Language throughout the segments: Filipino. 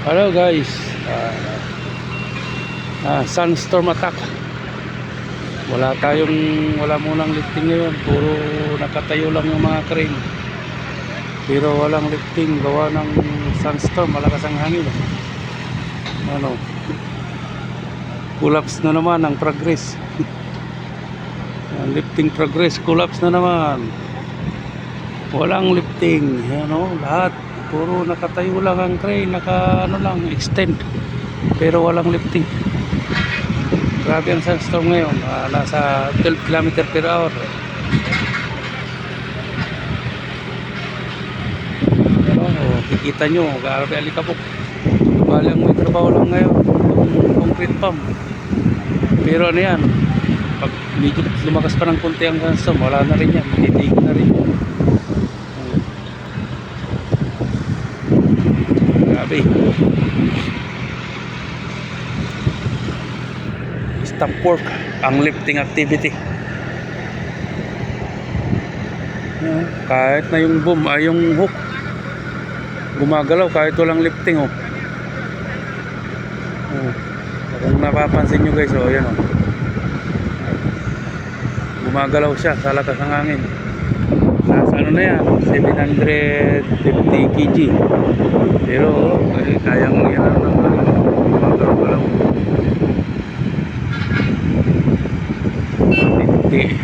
Hello guys, sunstorm attack. Wala munang lifting ngayon. Puro nakatayo lang yung mga crane. Pero walang lifting gawa ng sunstorm, malakas ang hangin. Ano? Collapse na naman ang progress. Ang lifting progress, collapse na naman. Walang lifting, lahat puro nakatayo lang ang crane, extend, pero walang lifting. Grabe ang sandstorm ngayon, nasa 12 km/h. Kikita nyo, grabe alikabok. Bali ang may trabaho lang ngayon concrete pump, pero ano yan, pag medyo lumakas pa ng konti ang sandstorm, wala na rin yan, titigil na rin. Grabe. Stop work ang lifting activity. Kahit na yung boom ay yung hook gumagalaw kahit walang lifting. Kung napapansin nyo guys, yan gumagalaw siya sa lakas ng hangin. Nasa ano na yan, 750 kg, pero kayang yan gumagalaw. Hindi.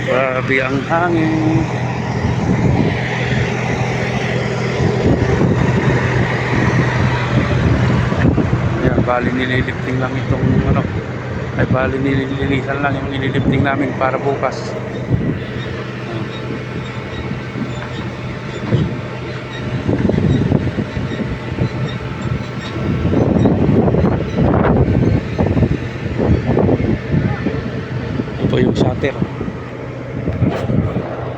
Grabe ang hangin. Ayan, bali nililifting lang itong bali nililisan lang yung nililifting namin para bukas. Ito yung shutter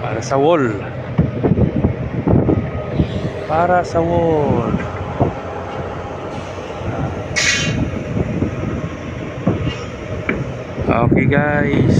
para sa wall, okay guys.